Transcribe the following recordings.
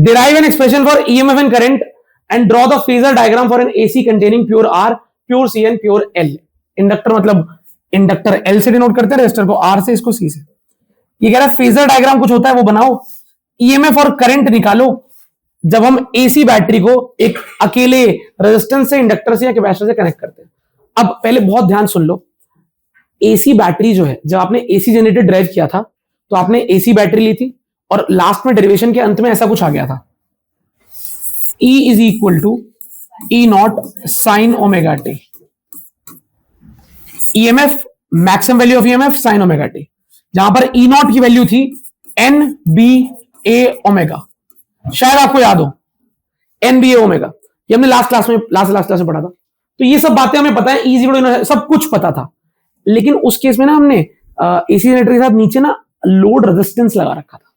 Derive an expression for EMF and current and draw the phasor diagram for an AC containing pure R, pure C and pure L. Inductor मतलब inductor L से denote करते हैं, resistor को R से, इसको C से। ये कह रहा है फेजर डायग्राम कुछ होता है वो बनाओ, ईएमएफ और करंट निकालो जब हम एसी बैटरी को एक अकेले रेजिस्टेंस से, इंडक्टर से या कैपेसिटर से कनेक्ट करते हैं। अब पहले बहुत ध्यान सुन लो, एसी बैटरी जो है, जब आपने एसी जनरेटर ड्राइव किया था तो आपने एसी बैटरी ली थी और लास्ट में डेरिवेशन के अंत में ऐसा कुछ आ गया था, E is equal to E naught sine omega t. EMF maximum value of EMF sine omega t, जहां पर ई नॉट की वैल्यू थी एन बी ए ओमेगा, शायद आपको याद हो एन बी ए ओमेगा, ये हमने लास्ट क्लास में पढ़ा था। तो ये सब बातें हमें पता है, इजी सब कुछ पता था, लेकिन उस केस में ना हमने एसी जनरेटर के साथ नीचे ना लोड रेजिस्टेंस लगा रखा था।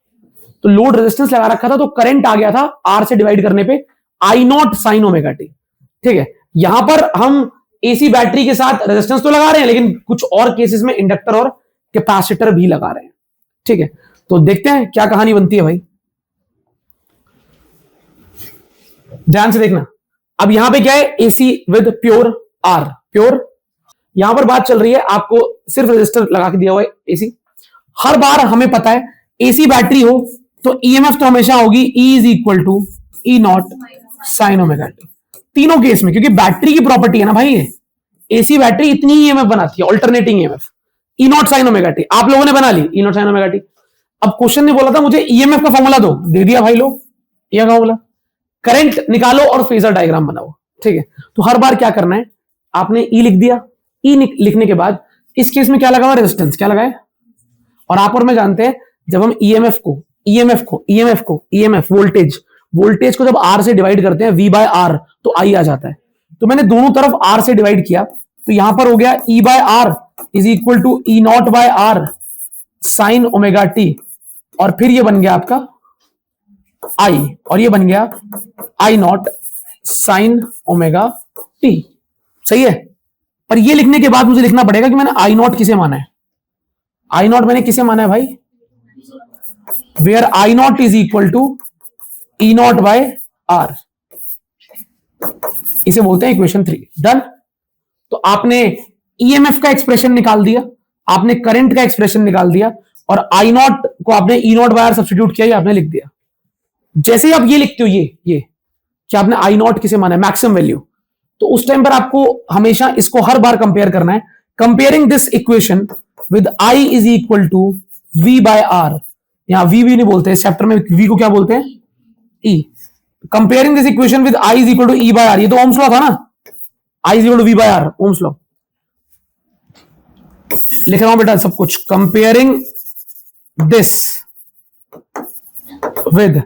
तो लोड रेजिस्टेंस लगा रखा था तो करंट आ गया था आर से डिवाइड करने पे आई नॉट साइन ओमेगा टी। ठीक है, यहां पर हम एसी बैटरी के साथ रेजिस्टेंस तो लगा रहे हैं, लेकिन कुछ और केसेस में इंडक्टर और कैपेसिटर भी लगा रहे हैं। ठीक है, तो देखते हैं क्या कहानी बनती है भाई, ध्यान से देखना। अब यहां पे क्या है, AC with pure R, pure. यहां पर बात चल रही है, आपको सिर्फ रजिस्टर लगा के दिया हुआ है एसी। हर बार हमें पता है एसी बैटरी हो तो ईएमएफ तो हमेशा होगी e is equal to E naught sine omega t, तीनों केस में, क्योंकि बैटरी की प्रॉपर्टी है ना भाई, ये एसी बैटरी इतनी ही ईएमएफ बनाती है, ऑल्टरनेटिंग ईएमएफ, ई नॉट साइन ओमेगा टी। आप लोगों ने बना ली ई नॉट साइन ओमेगा टी। अब क्वेश्चन ने बोला था मुझे ईएमएफ का फॉर्मूला दो, दे दिया भाई लोग, यह फॉर्मूला। करंट निकालो और फेजर डायग्राम बनाओ। ठीक है, तो हर बार क्या करना है, आपने ई लिख दिया, ई लिखने के बाद इस केस में क्या लगा हुआ, रेजिस्टेंस क्या लगाए, और आप और मैं जानते हैं जब हम ईएमएफ वोल्टेज को जब आर से डिवाइड करते हैं वी बाय आर तो आई आ जाता है। तो मैंने दोनों तरफ आर से डिवाइड किया, तो यहां पर हो गया E by R is equal to E naught by R sine omega T, और फिर ये बन गया आपका आई, और ये बन गया आई नॉट साइन ओमेगा टी। सही है, पर ये लिखने के बाद मुझे लिखना पड़ेगा कि मैंने आई नॉट किसे माना है। आई नॉट मैंने किसे माना है भाई, where I naught is equal to E naught by R, इसे बोलते हैं इक्वेशन 3। डन। तो आपने ईएमएफ का एक्सप्रेशन निकाल दिया, आपने करंट का एक्सप्रेशन निकाल दिया, और आई नॉट को आपने ई नॉट बाय आर सब्स्टिट्यूट किया, आपने लिख दिया। जैसे ही आप ये लिखते हो, ये कि आपने आई नॉट किसे माना है, मैक्सिमम वैल्यू, तो उस टाइम पर आपको हमेशा इसको हर बार कंपेयर करना है। Comparing this equation with I is equal to V by R, यहां वी भी नहीं बोलते इस चैप्टर में, वी को क्या बोलते हैं, E. Comparing this equation with I is equal to E by R, ये तो ओम्स लॉ था ना, I is equal to V by R, Ohm's law. लिख रहा हूं बेटा सब कुछ, कंपेयरिंग दिस विद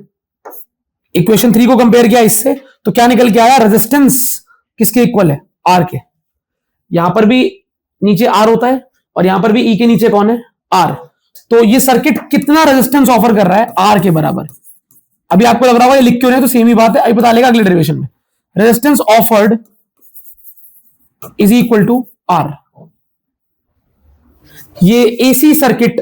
इक्वेशन 3 को कंपेयर किया इससे, तो क्या निकल के आया, रेजिस्टेंस किसके इक्वल है, आर के। यहां पर भी नीचे आर होता है और यहां पर भी ई के नीचे कौन है, आर। तो ये सर्किट कितना रेजिस्टेंस ऑफर कर रहा है, आर के बराबर। अभी आपको लग रहा होगा ये लिख क्यों नहीं, तो सेम ही बात है, अभी बता लेगा अगले डेरिवेशन में। Resistance offered is equal to R. ये एसी सर्किट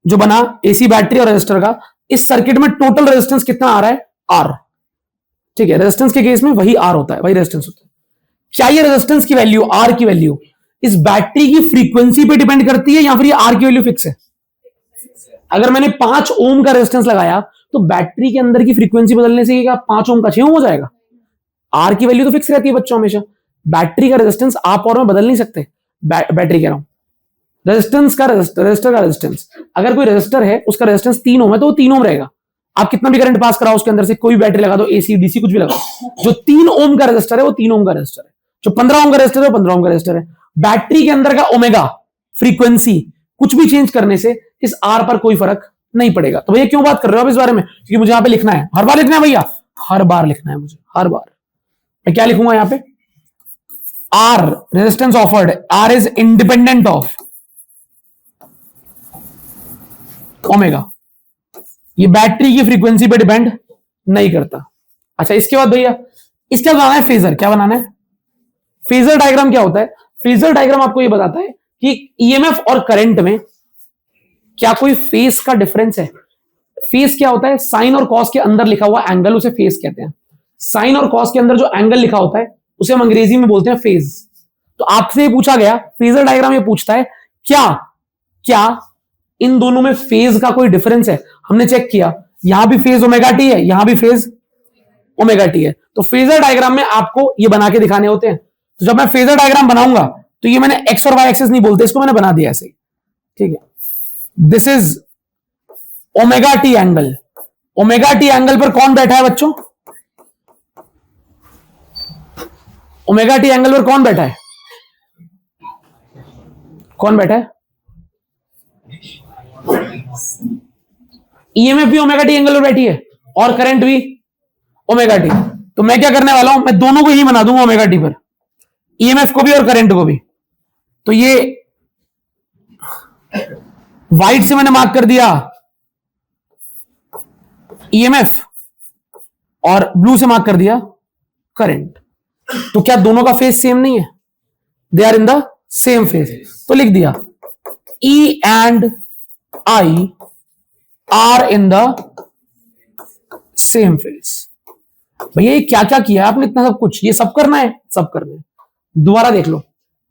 जो बना, एसी बैटरी और रेजिस्टर का, इस सर्किट में टोटल रेजिस्टेंस कितना आ रहा है, आर। ठीक है, रेजिस्टेंस के केस में वही आर होता है, वही रेजिस्टेंस होता है। क्या ये रेजिस्टेंस की वैल्यू, आर की वैल्यू, इस बैटरी की फ्रीक्वेंसी पे डिपेंड करती है, या फिर ये आर की वैल्यू फिक्स है? अगर मैंने 5 ओम का रेजिस्टेंस लगाया तो बैटरी के अंदर की फ्रीक्वेंसी बदलने से क्या 5 ओम का 6 ओम हो जाएगा? आर की वैल्यू तो फिक्स रहती है बच्चों हमेशा। बैटरी का रेजिस्टेंस आप और मैं बदल नहीं सकते, बैटरी कह रहा हूं, रेजिस्टेंस का रेजिस्टर का रेजिस्टेंस। अगर कोई रेजिस्टर है उसका रेजिस्टेंस 3 ओम है तो वो 3 ओम रहेगा। आप कितना भी करंट पास कराओ उसके अंदर से, कोई बैटरी लगा दो, एसी डीसी कुछ भी लगाओ, जो 3 ओम का रेजिस्टर है वो 3 ओम का रेजिस्टर है, जो 15 ओम का रेजिस्टर है वो 15 ओम का रेजिस्टर है। बैटरी के अंदर का ओमेगा फ्रीक्वेंसी कुछ भी चेंज करने से इस आर पर कोई फर्क नहीं पड़ेगा। तो भैया क्यों बात कर रहे हो आप इस बारे में, क्योंकि मुझे यहां पे लिखना है, हर बार लिखना है भैया, हर बार लिखना है मुझे, हर बार। मैं क्या लिखूंगा यहां पे, R resistance offered, R is independent of omega, ये बैटरी की फ्रीक्वेंसी पे डिपेंड नहीं करता। अच्छा, इसके बाद भैया इसका बनाना है फेजर। क्या बनाना है, फेजर डायग्राम क्या होता है? फेजर डायग्राम आपको ये बताता है कि ईएमएफ और करंट में क्या कोई फेस का डिफरेंस है? फेस क्या होता है? साइन और कॉस के अंदर लिखा हुआ एंगल, उसे फेस कहते हैं। साइन और कॉस के अंदर जो एंगल लिखा होता है उसे हम अंग्रेजी में बोलते हैं फेज। तो आपसे ये पूछा गया, फेजर डायग्राम ये पूछता है क्या क्या इन दोनों में फेज का कोई डिफरेंस है? हमने चेक किया, यहां भी फेज ओमेगा टी है, यहां भी फेज ओमेगा टी है। तो फेजर डायग्राम में आपको ये बना के दिखाने होते हैं। तो जब मैं फेजर डायग्राम बनाऊंगा तो ये मैंने एक्स और वाई एक्सिस नहीं बोलते, इसको मैंने बना दिया ऐसे, ठीक है। This is omega T angle. Omega T angle पर कौन बैठा है बच्चों? ओमेगा टी एंगल पर कौन बैठा है? कौन बैठा है? ईएमएफ भी ओमेगा टी एंगल पर बैठी है और करंट भी ओमेगा टी। तो मैं क्या करने वाला हूं, मैं दोनों को ही बना दूंगा ओमेगा टी पर, ईएमएफ को भी और करंट को भी। तो ये व्हाइट से मैंने मार्क कर दिया ईएमएफ और ब्लू से मार्क कर दिया करंट। तो क्या दोनों का फेज सेम नहीं है? They are in the same phase. तो लिख दिया E and I are in the same phase. भैया ये क्या क्या किया आपने, इतना सब कुछ, ये सब करना है? सब करना है। दोबारा देख लो,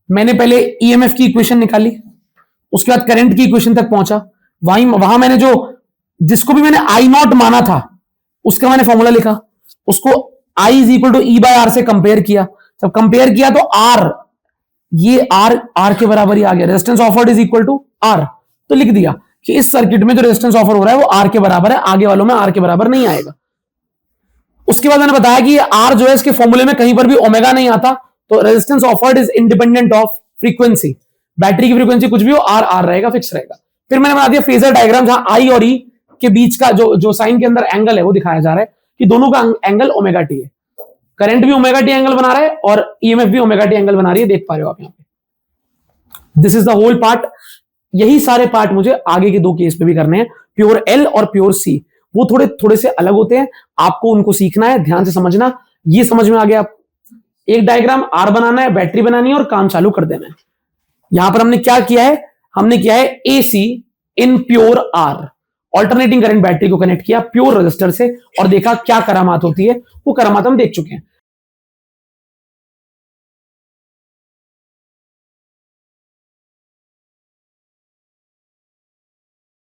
मैंने पहले ईएमएफ की इक्वेशन निकाली, उसके बाद करंट की इक्वेशन तक पहुंचा, वहां मैंने जो जिसको भी मैंने आई नॉट माना था उसका मैंने फॉर्मूला लिखा, उसको I is equal to E by R से कंपेयर किया। जब कंपेयर किया तो आर, ये आर के बराबर ही आ गया, resistance offered is equal to R. तो लिख दिया कि इस सर्किट में जो रेजिस्टेंस ऑफर हो रहा है वो आर के बराबर है, आगे वालों में आर के बराबर नहीं आएगा। उसके बाद मैंने बताया कि आर जो है इसके फॉर्मूले में कहीं पर भी ओमेगा नहीं आता, तो resistance offered is independent of frequency. Battery की फ्रीक्वेंसी कुछ भी हो, आर आर रहेगा, फिक्स रहेगा। फिर मैंने बना दिया फेजर डायग्राम जहां आई और ई के बीच का जो साइन के अंदर एंगल है वो दिखाया जा रहा है कि दोनों का एंगल ओमेगा टी है। करंट भी ओमेगा टी एंगल बना रहा है और ईएमएफ भी ओमेगा टी एंगल बना रही है, देख पा रहे हो आप यहाँ पे। This is the whole part. यही सारे पार्ट मुझे आगे के दो केस पे भी करने हैं, प्योर एल और प्योर सी। वो थोड़े थोड़े से अलग होते हैं, आपको उनको सीखना है, ध्यान से समझना। ये समझ में आ गया, एक डायग्राम आर बनाना है, बैटरी बनानी है और काम चालू कर देना है। यहां पर हमने क्या किया है, हमने किया है AC in pure R, alternating current battery को कनेक्ट किया प्योर रजिस्टर से और देखा क्या करामात होती है। वो करामात हम देख चुके हैं।